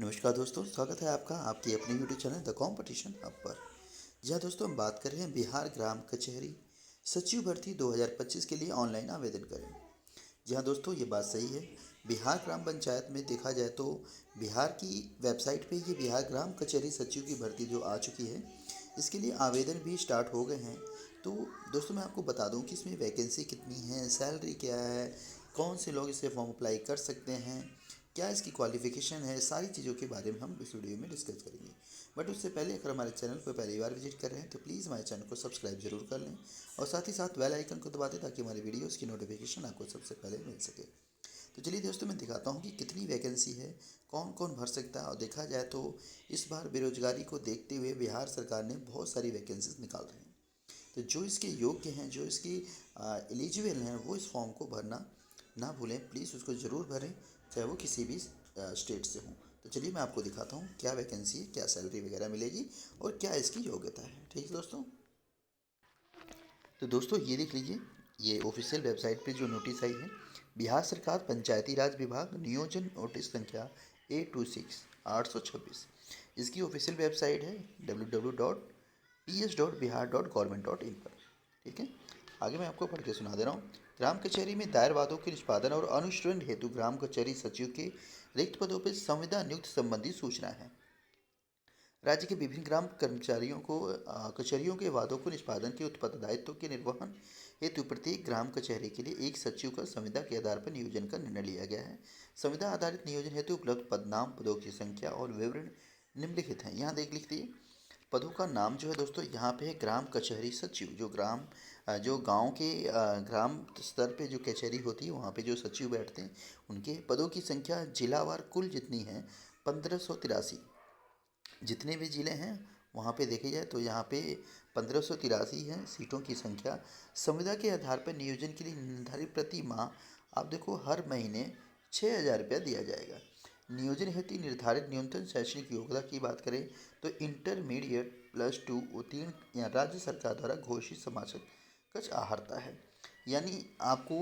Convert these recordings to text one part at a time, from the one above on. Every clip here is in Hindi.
नमस्कार दोस्तों, स्वागत है आपका आपकी अपनी YouTube channel the competition hub पर। जी हाँ दोस्तों, हम बात कर रहे हैं बिहार ग्राम कचहरी सचिव भर्ती 2025 के लिए ऑनलाइन आवेदन करें। जी हाँ दोस्तों, ये बात सही है। बिहार ग्राम पंचायत में देखा जाए तो बिहार की वेबसाइट पे ये बिहार ग्राम कचहरी सचिव की भर्ती जो आ चुकी है, इसके लिए आवेदन भी स्टार्ट हो गए हैं। तो दोस्तों, मैं आपको बता दूं कि इसमें वैकेंसी कितनी है, सैलरी क्या है, कौन से लोग इसे फॉर्म अप्लाई कर सकते हैं, क्या इसकी क्वालिफ़िकेशन है, सारी चीज़ों के बारे में हम इस वीडियो में डिस्कस करेंगे। बट उससे पहले अगर हमारे चैनल को पहली बार विजिट कर रहे हैं तो प्लीज़ हमारे चैनल को सब्सक्राइब जरूर कर लें और साथ ही साथ बेल आइकन को दबा दें ताकि हमारी वीडियोज़ की नोटिफिकेशन आपको सबसे पहले मिल सके। तो चलिए दोस्तों, मैं दिखाता हूँ कि कितनी वैकेंसी है, कौन कौन भर सकता है। और देखा जाए तो इस बार बेरोजगारी को देखते हुए बिहार सरकार ने बहुत सारी वैकेंसीज निकाल रही हैं। तो जो इसके योग्य हैं, जो इसकी एलिजिबल हैं, वो इस फॉर्म को भरना ना भूलें। प्लीज़ उसको ज़रूर भरें, चाहे वो किसी भी स्टेट से हों। तो चलिए मैं आपको दिखाता हूँ क्या वैकेंसी है, क्या सैलरी वगैरह मिलेगी और क्या इसकी योग्यता है। ठीक है दोस्तों। तो दोस्तों, ये देख लीजिए, ये ऑफिशियल वेबसाइट पे जो नोटिस आई है, बिहार सरकार पंचायती राज विभाग नियोजन नोटिस संख्या A26/826। इसकी ऑफिशियल वेबसाइट है www.ps.bihar.gov.in पर। ठीक है, आगे मैं आपको पढ़ के सुना दे रहा हूँ। ग्राम कचहरी में दायर वादों के निष्पादन और अनुश्रवण हेतु ग्राम कचहरी सचिव के रिक्त पदों पर संविदा नियुक्त संबंधी सूचना है। राज्य के विभिन्न ग्राम कर्मचारियों को कचहरियों के वादों को निष्पादन के उत्तरदायित्व के निर्वहन हेतु प्रत्येक ग्राम कचहरी के लिए एक सचिव का संविदा के आधार पर नियोजन का निर्णय लिया गया है। संविदा आधारित नियोजन हेतु उपलब्ध पद नाम, पदों की संख्या और विवरण निम्नलिखित हैं। यहाँ देख लिखते हैं पदों का नाम जो है दोस्तों, यहाँ पे है ग्राम कचहरी सचिव। जो गांव के ग्राम स्तर पे जो कचहरी होती है वहाँ पे जो सचिव बैठते हैं, उनके पदों की संख्या जिलावार कुल जितनी है 1583। जितने भी ज़िले हैं वहाँ पे देखे जाए तो यहाँ पे 1583 है सीटों की संख्या। संविदा के आधार पर नियोजन के लिए निर्धारित प्रति माह आप देखो हर महीने 6,000 रुपया दिया जाएगा। नियोजन हेतु निर्धारित न्यूनतम शैक्षणिक योग्यता की बात करें तो इंटरमीडिएट +2 उत्तीर्ण या राज्य सरकार द्वारा घोषित समाचक कक्ष आहर्ता है। यानी आपको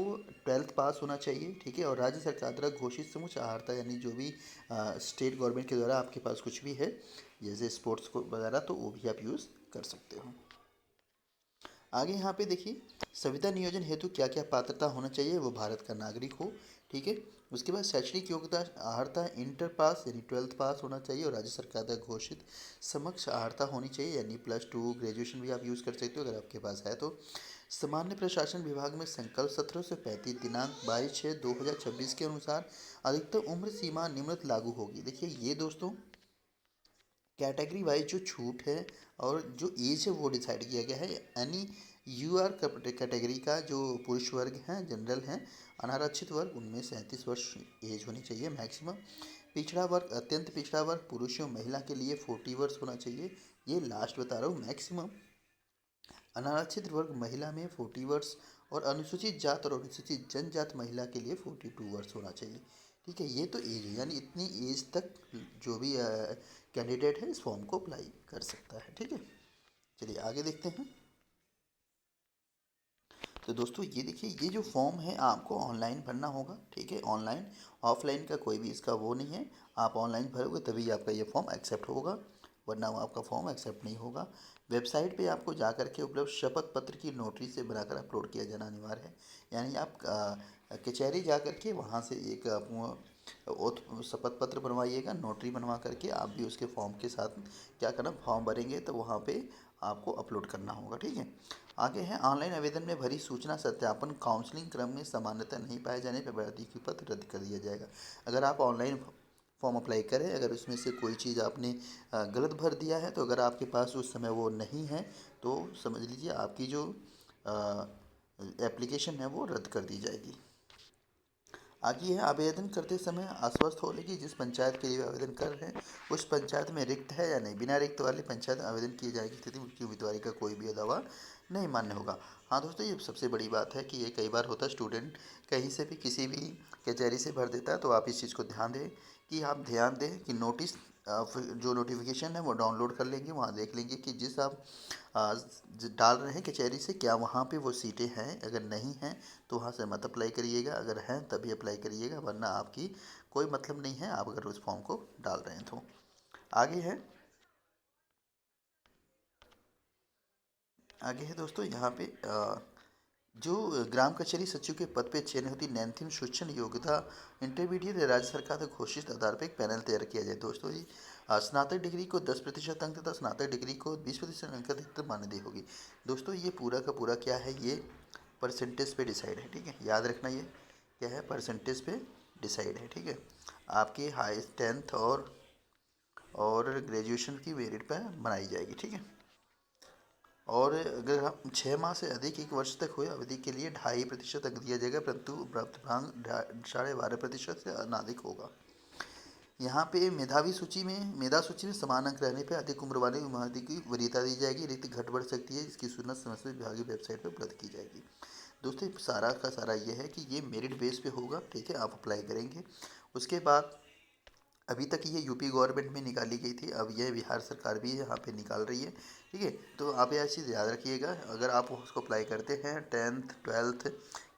12th पास होना चाहिए। ठीक है, और राज्य सरकार द्वारा घोषित समूच आहर्ता यानी जो भी स्टेट गवर्नमेंट के द्वारा आपके पास कुछ भी है जैसे स्पोर्ट्स को वगैरह, तो वो भी आप यूज़ कर सकते हो। आगे यहाँ पे देखिए, संविदा नियोजन हेतु क्या क्या पात्रता होना चाहिए, वो भारत का नागरिक हो। ठीक है, उसके बाद शैक्षणिक योग्यता आहर्ता इंटर पास यानी 12th पास होना चाहिए और राज्य सरकार द्वारा घोषित समक्ष आहर्ता होनी चाहिए यानी +2 ग्रेजुएशन भी आप यूज़ कर सकते हो अगर आपके पास है तो। सामान्य प्रशासन विभाग में संकल्प 17 से 35 दिनांक 22/6/2026 के अनुसार अधिकतम उम्र सीमा निम्नलिखित लागू होगी। देखिए ये दोस्तों, कैटेगरी वाइज जो छूट है और जो एज है वो डिसाइड किया गया है। यानी यूआर कैटेगरी का जो पुरुष वर्ग हैं, जनरल हैं, अनारक्षित वर्ग, उनमें 37 वर्ष एज होनी चाहिए मैक्सिमम। पिछड़ा वर्ग, अत्यंत पिछड़ा वर्ग, पुरुषों महिला के लिए 40 वर्ष होना चाहिए। ये लास्ट बता रहा हूँ मैक्सिमम। अनारक्षित वर्ग महिला में 40 वर्ष और अनुसूचित जात और अनुसूचित जनजात महिला के लिए 42 वर्ष होना चाहिए। ठीक है, ये तो एज है, यानी इतनी एज तक जो भी कैंडिडेट है इस फॉर्म को अप्लाई कर सकता है। ठीक है, चलिए आगे देखते हैं। तो दोस्तों, ये देखिए, ये जो फॉर्म है आपको ऑनलाइन भरना होगा। ठीक है, ऑनलाइन, ऑफलाइन का कोई भी इसका वो नहीं है। आप ऑनलाइन भरोगे तभी आपका ये फॉर्म एक्सेप्ट होगा, वरना वो आपका फॉर्म एक्सेप्ट नहीं होगा। वेबसाइट पे आपको जा कर के उपलब्ध शपथ पत्र की नोटरी से बनाकर अपलोड किया जाना अनिवार्य है। यानी आप कचहरी जा कर के वहाँ से एक शपथ पत्र बनवाइएगा, नोटरी बनवा करके आप भी उसके फॉर्म के साथ क्या करना, फॉर्म भरेंगे तो वहाँ पे आपको अपलोड करना होगा। ठीक है, आगे है ऑनलाइन आवेदन में भरी सूचना सत्यापन काउंसलिंग क्रम में समानता नहीं पाए जाने पर भर्ती की पत्र रद्द कर दिया जाएगा। अगर आप ऑनलाइन फॉर्म अप्लाई करें, अगर उसमें से कोई चीज़ आपने गलत भर दिया है तो अगर आपके पास उस समय वो नहीं है तो समझ लीजिए आपकी जो एप्लीकेशन है वो रद्द कर दी जाएगी। आगे है आवेदन करते समय आश्वस्त हो लेगी जिस पंचायत के लिए आवेदन कर रहे हैं उस पंचायत में रिक्त है या नहीं। बिना रिक्त वाली पंचायत में आवेदन किए जाने की स्थिति में उसकी उम्मीदवारी का कोई भी दावा नहीं मान्य होगा। हाँ दोस्तों, ये सबसे बड़ी बात है कि ये कई बार होता है स्टूडेंट कहीं से भी किसी भी कचहरी से भर देता है, तो आप इस चीज़ को ध्यान दें कि आप ध्यान दें कि नोटिस जो नोटिफिकेशन है वो डाउनलोड कर लेंगे, वहाँ देख लेंगे कि जिस आप डाल रहे हैं कचहरी से क्या वहाँ पे वो सीटें हैं। अगर नहीं हैं तो वहाँ से मत अप्लाई करिएगा, अगर हैं तभी अप्लाई करिएगा, वरना आपकी कोई मतलब नहीं है आप अगर उस फॉर्म को डाल रहे हैं तो। आगे है दोस्तों यहाँ पे जो ग्राम कचहरी सचिव के पद पे चयन होती न्यूनतम शिक्षण योग्यता इंटरमीडिएट राज्य सरकार द्वारा घोषित आधार पर एक पैनल तैयार किया जाए दोस्तों जी। स्नातक डिग्री को 10% अंक तथा स्नातक डिग्री को 20% अंक अधिकतम मान्यता होगी। दोस्तों ये पूरा का पूरा क्या है, ये परसेंटेज पे डिसाइड है, ठीक है, याद रखना ये क्या है, परसेंटेज पे डिसाइड है, ठीक है। आपके हाई 10th और ग्रेजुएशन की मेरिट पर बनाई जाएगी, ठीक है। और अगर हम 6 माह से अधिक 1 वर्ष तक हुए अवधि के लिए 2.5% अंक दिया जाएगा, परंतु प्राप्त भाग 12.5% से अधिक होगा। यहाँ पे मेधा सूची में समान अंक रहने पर अधिक उम्र वाले उम्मीदवार की वरीयता दी जाएगी। रिक्त घट बढ़ सकती है, इसकी सूचना समस्त विभागीय वेबसाइट पर उपलब्ध की जाएगी। दोस्तों सारा का सारा ये है कि ये मेरिट बेस पे होगा, ठीक है, आप अप्लाई करेंगे। उसके बाद अभी तक ये यूपी गवर्नमेंट में निकाली गई थी, अब यह बिहार सरकार भी यहाँ पे निकाल रही है, ठीक है। तो आप यह चीज़ याद रखिएगा, अगर आप उसको अप्लाई करते हैं 10th 12th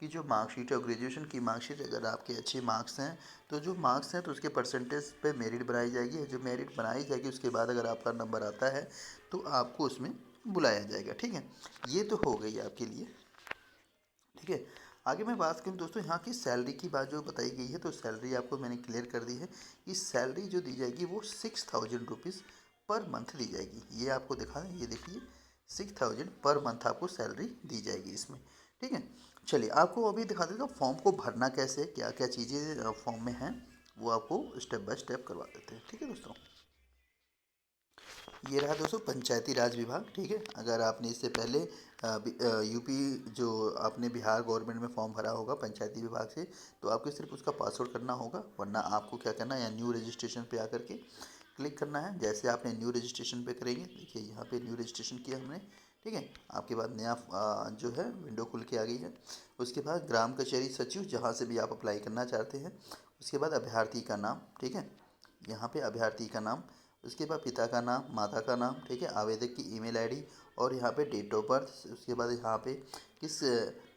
की जो मार्कशीट है और ग्रेजुएशन की मार्कशीट, अगर आपके अच्छे मार्क्स हैं तो जो मार्क्स हैं तो उसके परसेंटेज पे मेरिट बनाई जाएगी। जो मेरिट बनाई जाएगी उसके बाद अगर आपका नंबर आता है तो आपको उसमें बुलाया जाएगा, ठीक है। ये तो हो गई आपके लिए, ठीक है। आगे मैं बात करूँ दोस्तों यहाँ की सैलरी की बात जो बताई गई है, तो सैलरी आपको मैंने क्लियर कर दी है कि सैलरी जो दी जाएगी वो 6000 रुपीज़ पर मंथ दी जाएगी। ये आपको दिखा दें, ये देखिए 6000 पर मंथ आपको सैलरी दी जाएगी इसमें, ठीक है। चलिए आपको अभी दिखा देता हूँ फॉर्म को भरना कैसे, क्या क्या चीज़ें फॉर्म में हैं वो आपको स्टेप बाय स्टेप करवा देते हैं, ठीक है दोस्तों। ये रहा दोस्तों पंचायती राज विभाग, ठीक है। अगर आपने इससे पहले यूपी जो आपने बिहार गवर्नमेंट में फॉर्म भरा होगा पंचायती विभाग से, तो आपको सिर्फ उसका पासवर्ड करना होगा, वरना आपको क्या करना है, या न्यू रजिस्ट्रेशन पे आकर के क्लिक करना है। जैसे आपने न्यू रजिस्ट्रेशन पे करेंगे, देखिए यहाँ पे न्यू रजिस्ट्रेशन किया हमने, ठीक है। आपके बाद नया जो है विंडो खुल के आ गई है। उसके बाद ग्राम कचहरी सचिव जहाँ से भी आप अप्लाई करना चाहते हैं, उसके बाद अभ्यर्थी का नाम, ठीक है, यहाँ पे अभ्यर्थी का नाम, उसके बाद पिता का नाम, माता का नाम, ठीक है, आवेदक की ईमेल आईडी और यहाँ पे डेट ऑफ बर्थ। उसके बाद यहाँ पे किस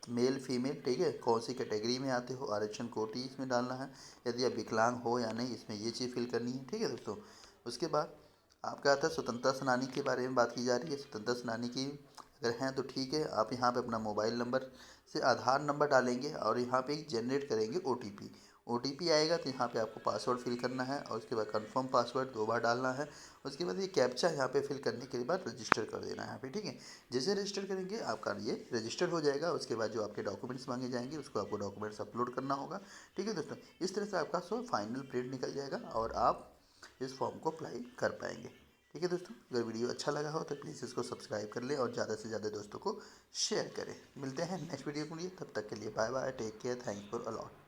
मेल फीमेल, ठीक है, कौन सी कैटेगरी में आते हो, आरक्षण कोटि इसमें डालना है, यदि आप विकलांग हो या नहीं इसमें ये चीज़ फिल करनी है, ठीक है दोस्तों। उसके बाद आपका आता है स्वतंत्रता सेनानी के बारे में बात की जा रही है। स्वतंत्रता सेनानी की अगर हैं तो ठीक है, आप यहाँ पे अपना मोबाइल नंबर से आधार नंबर डालेंगे और यहाँ पे जनरेट करेंगे ओटीपी आएगा, तो यहाँ पे आपको पासवर्ड फिल करना है और उसके बाद कंफर्म पासवर्ड 2 बार डालना है। उसके बाद ये कैप्चा यहाँ पे फिल करने के बाद रजिस्टर कर देना है यहाँ पे, ठीक है। जैसे रजिस्टर करेंगे आपका ये रजिस्टर हो जाएगा। उसके बाद जो आपके डॉक्यूमेंट्स मांगे जाएंगे उसको आपको डॉक्यूमेंट्स अपलोड करना होगा, ठीक है दोस्तों। इस तरह से आपका फाइनल प्रिंट निकल जाएगा और आप इस फॉर्म को अप्लाई कर पाएंगे, ठीक है दोस्तों। अगर वीडियो अच्छा लगा हो तो प्लीज़ इसको सब्सक्राइब कर लें और ज़्यादा से ज़्यादा दोस्तों को शेयर करें। मिलते हैं नेक्स्ट वीडियो के लिए, तब तक के लिए bye bye, take care, thank for allot.